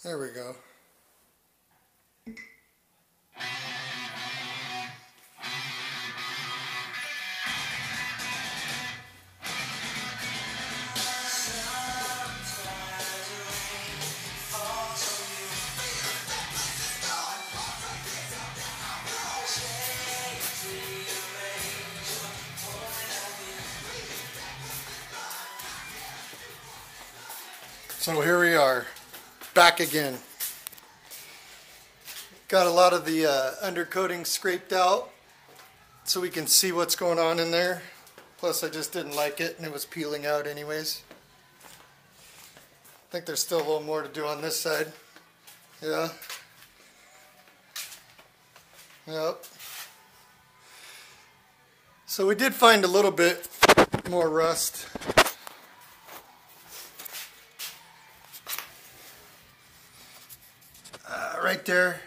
There we go. So here we are, back again. Got a lot of the undercoating scraped out so we can see what's going on in there. Plus I just didn't like it and it was peeling out anyways. I think there's still a little more to do on this side. Yeah. Yep. So we did find a little bit more rust. Right there,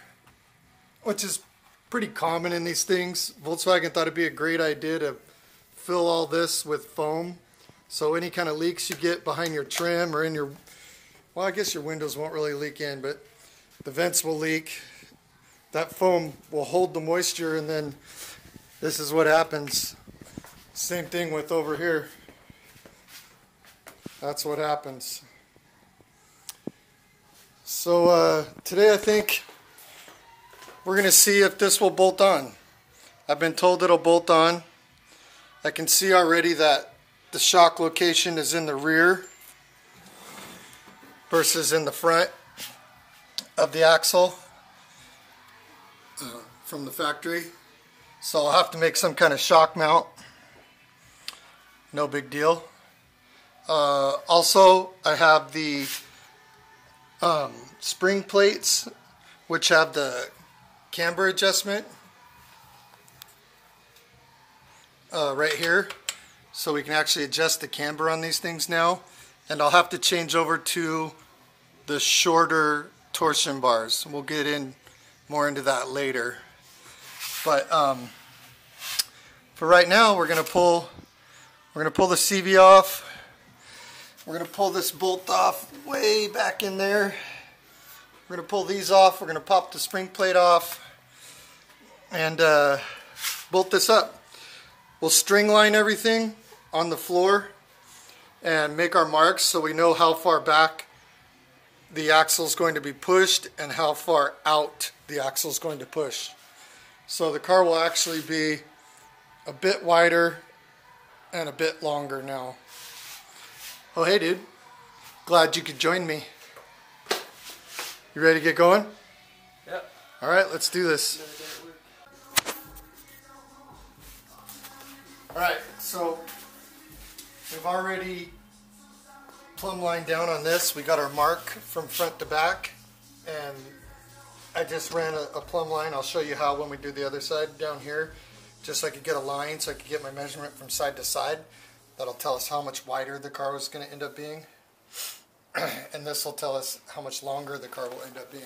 which is pretty common in these things. Volkswagen thought it'd be a great idea to fill all this with foam, so any kind of leaks you get behind your trim or in your, well, I guess your windows won't really leak in, but the vents will leak. That foam will hold the moisture, and then this is what happens. Same thing with over here. That's what happens. So today I think we're going to see if this will bolt on. I've been told it'll bolt on. I can see already that the shock location is in the rear versus in the front of the axle from the factory. So I'll have to make some kind of shock mount. No big deal. Also, I have the spring plates, which have the camber adjustment right here, so we can actually adjust the camber on these things now. And I'll have to change over to the shorter torsion bars. We'll get in more into that later, but for right now we're gonna pull the CV off. We're going to pull this bolt off way back in there. We're going to pull these off. We're going to pop the spring plate off and bolt this up. We'll string line everything on the floor and make our marks so we know how far back the axle is going to be pushed and how far out the axle is going to push. So the car will actually be a bit wider and a bit longer now. Oh, hey dude, glad you could join me. You ready to get going? Yep. All right, let's do this. All right, so we've already plumb lined down on this. We got our mark from front to back, and I just ran a plumb line. I'll show you how when we do the other side down here, just so I could get a line so I could get my measurement from side to side. That'll tell us how much wider the car was going to end up being. And this will tell us how much longer the car will end up being.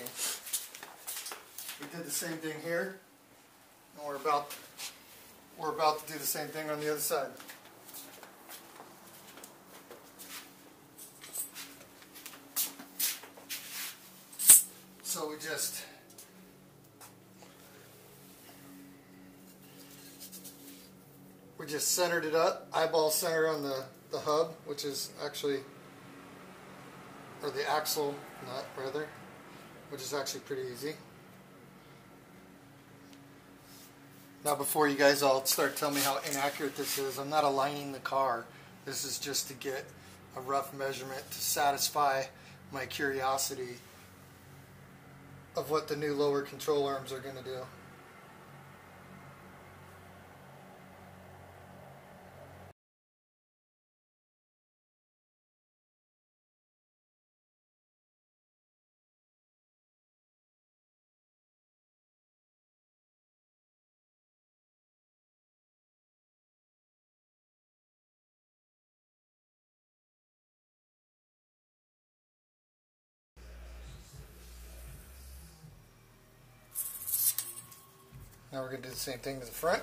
We did the same thing here. And we're about to do the same thing on the other side. So we just centered it up, eyeball center on the hub, which is actually, or the axle nut rather, which is actually pretty easy. Now before you guys all start telling me how inaccurate this is, I'm not aligning the car. This is just to get a rough measurement to satisfy my curiosity of what the new lower control arms are going to do. Now we're going to do the same thing to the front.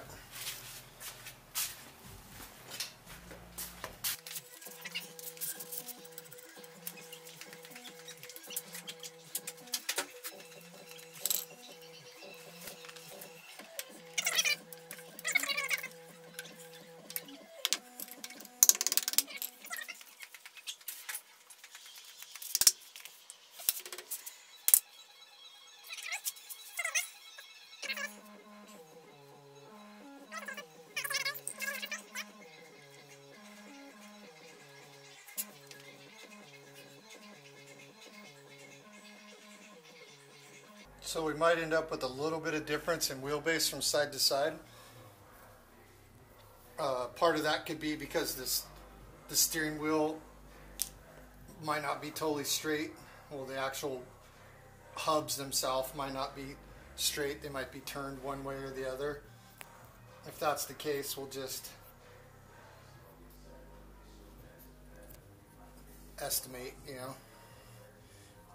So we might end up with a little bit of difference in wheelbase from side to side. Part of that could be because the steering wheel might not be totally straight. Well, the actual hubs themselves might not be straight. They might be turned one way or the other. If that's the case, we'll just estimate, you know,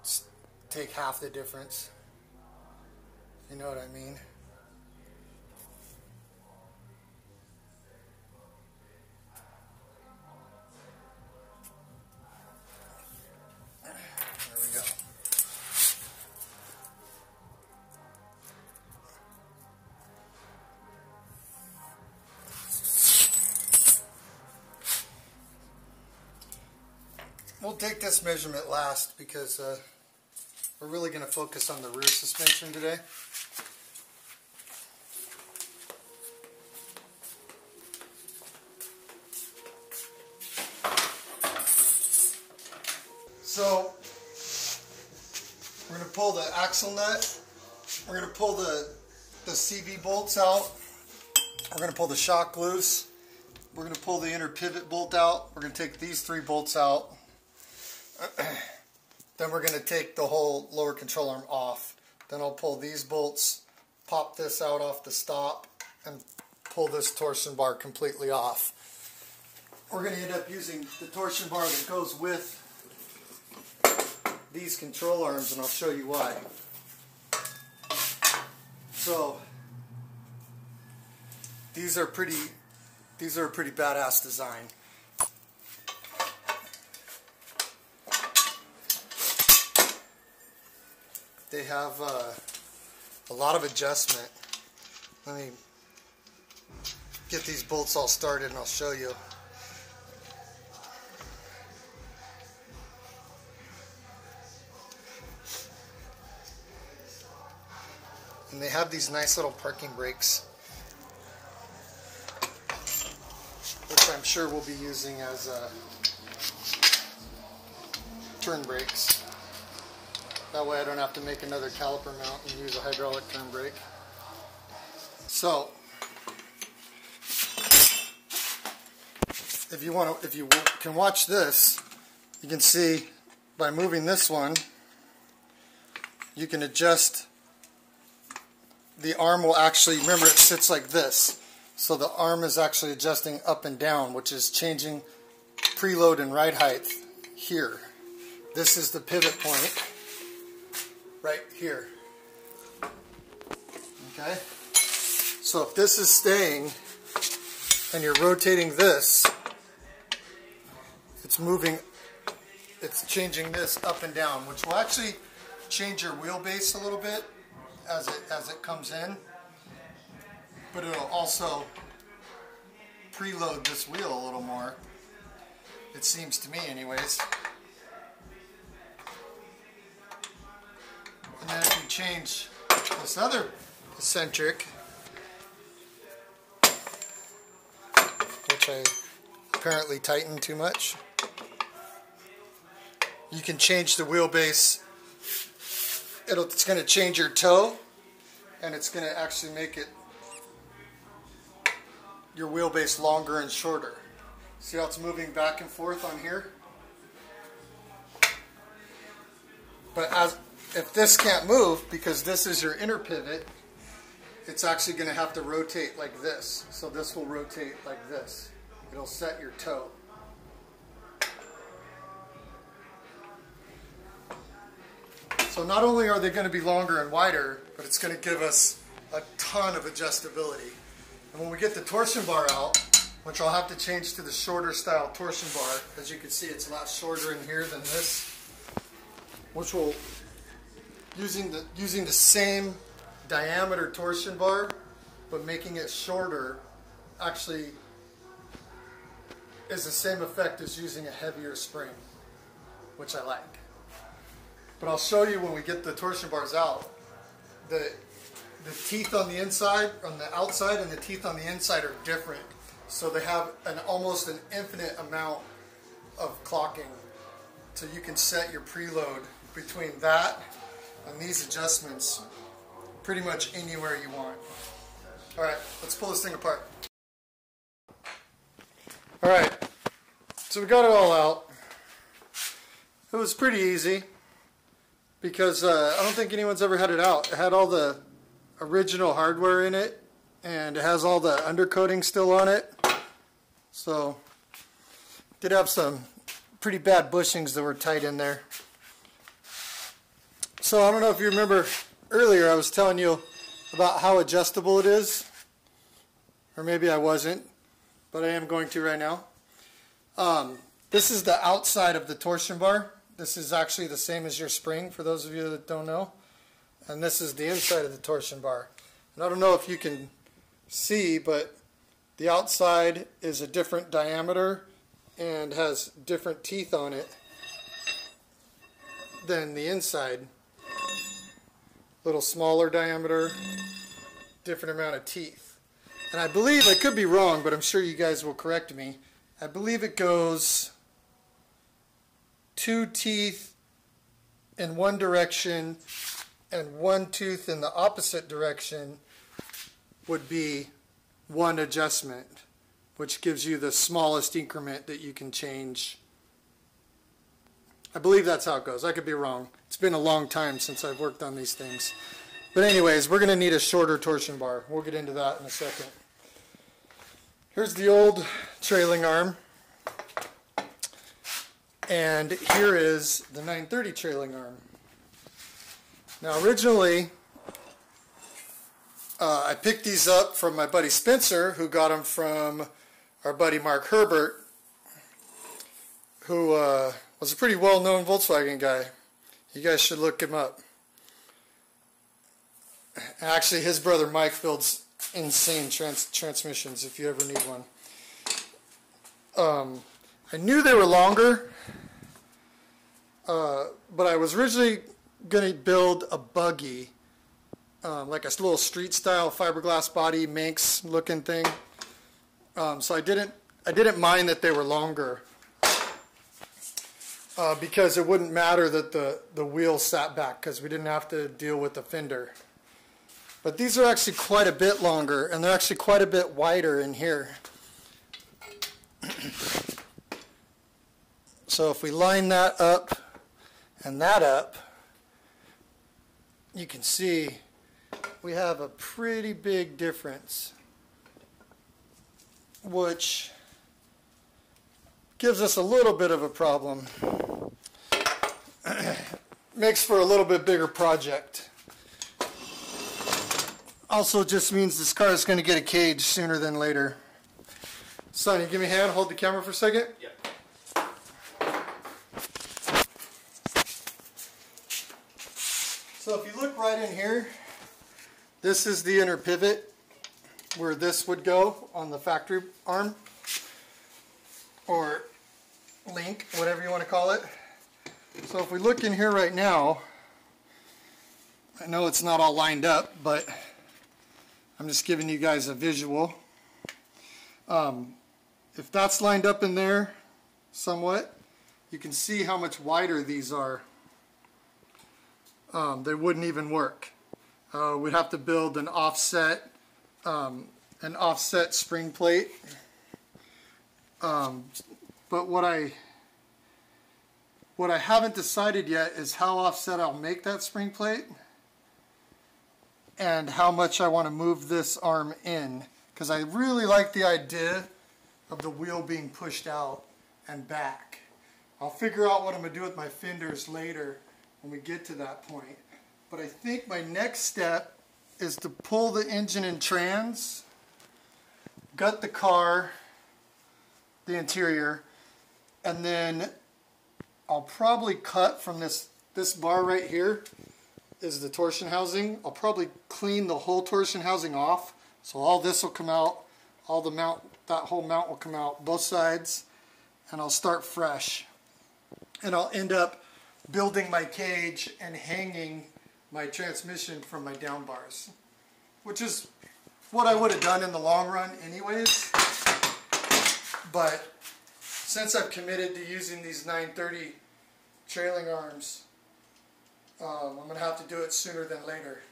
just take half the difference. You know what I mean? There we go. We'll take this measurement last because we're really going to focus on the rear suspension today. So we're going to pull the axle nut, we're going to pull the CV bolts out, we're going to pull the shock loose, we're going to pull the inner pivot bolt out, we're going to take these 3 bolts out, then we're going to take the whole lower control arm off. Then I'll pull these bolts, pop this out off the stop, and pull this torsion bar completely off. We're going to end up using the torsion bar that goes with these control arms, and I'll show you why. So these are a pretty badass design. They have a lot of adjustment. Let me get these bolts all started and I'll show you. And they have these nice little parking brakes, which I'm sure we'll be using as turn brakes. That way I don't have to make another caliper mount and use a hydraulic turn brake. So, if you can watch this, you can see by moving this one, you can adjust. The arm will actually, remember it sits like this, so the arm is actually adjusting up and down, which is changing preload and ride height here. This is the pivot point right here. Okay? So if this is staying and you're rotating this, it's moving, it's changing this up and down, which will actually change your wheelbase a little bit as it comes in, but it'll also preload this wheel a little more, it seems to me anyways. And then if you change this other eccentric, which I apparently tightened too much, you can change the wheelbase. It's going to change your toe, and it's going to actually make it your wheelbase longer and shorter. See how it's moving back and forth on here? But if this can't move, because this is your inner pivot, it's actually going to have to rotate like this. So this will rotate like this. It'll set your toe. So not only are they going to be longer and wider, but it's going to give us a ton of adjustability. And when we get the torsion bar out, which I'll have to change to the shorter style torsion bar, as you can see it's a lot shorter in here than this, which will, using the same diameter torsion bar, but making it shorter, actually is the same effect as using a heavier spring, which I like. But I'll show you when we get the torsion bars out. The teeth on the inside, on the outside, and the teeth on the inside are different. So they have almost an infinite amount of clocking. So you can set your preload between that and these adjustments pretty much anywhere you want. Alright, let's pull this thing apart. Alright, so we got it all out. It was pretty easy because I don't think anyone's ever had it out. It had all the original hardware in it and it has all the undercoating still on it. So, did have some pretty bad bushings that were tight in there. So I don't know if you remember earlier I was telling you about how adjustable it is, or maybe I wasn't, but I am going to right now. This is the outside of the torsion bar. This is actually the same as your spring, for those of you that don't know. And this is the inside of the torsion bar. And I don't know if you can see, but the outside is a different diameter and has different teeth on it than the inside. Little smaller diameter, different amount of teeth. And I believe, I could be wrong, but I'm sure you guys will correct me. I believe it goes 2 teeth in one direction and 1 tooth in the opposite direction would be 1 adjustment, which gives you the smallest increment that you can change. I believe that's how it goes. I could be wrong. It's been a long time since I've worked on these things. But anyways, we're going to need a shorter torsion bar. We'll get into that in a second. Here's the old trailing arm. And here is the 930 trailing arm. Now originally, I picked these up from my buddy Spencer, who got them from our buddy Mark Herbert, who was a pretty well-known Volkswagen guy. You guys should look him up. Actually, his brother Mike builds insane transmissions if you ever need one. I knew they were longer, but I was originally going to build a buggy, like a little street-style fiberglass body Manx looking thing. So I didn't mind that they were longer, because it wouldn't matter that the wheel sat back, because we didn't have to deal with the fender. But these are actually quite a bit longer, and they're actually quite a bit wider in here. So if we line that up and that up, you can see we have a pretty big difference, which gives us a little bit of a problem. Makes for a little bit bigger project. Also just means this car is going to get a cage sooner than later. Sonny, give me a hand, hold the camera for a second. Yep. So if you look right in here, this is the inner pivot where this would go on the factory arm, or link, whatever you want to call it. So if we look in here right now, I know it's not all lined up, but I'm just giving you guys a visual. If that's lined up in there somewhat, you can see how much wider these are. They wouldn't even work. We'd have to build an offset spring plate. But what I haven't decided yet is how offset I'll make that spring plate and how much I want to move this arm in, because I really like the idea of the wheel being pushed out and back. I'll figure out what I'm going to do with my fenders later when we get to that point. But I think my next step is to pull the engine and trans, gut the car, the interior, and then I'll probably cut from this bar right here is the torsion housing. I'll probably clean the whole torsion housing off, so all this will come out, all the mount, that whole mount will come out, both sides, and I'll start fresh. And I'll end up building my cage and hanging my transmission from my down bars, which is what I would have done in the long run anyways. But since I've committed to using these 930 trailing arms, I'm going to have to do it sooner than later.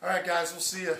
All right, guys, we'll see you.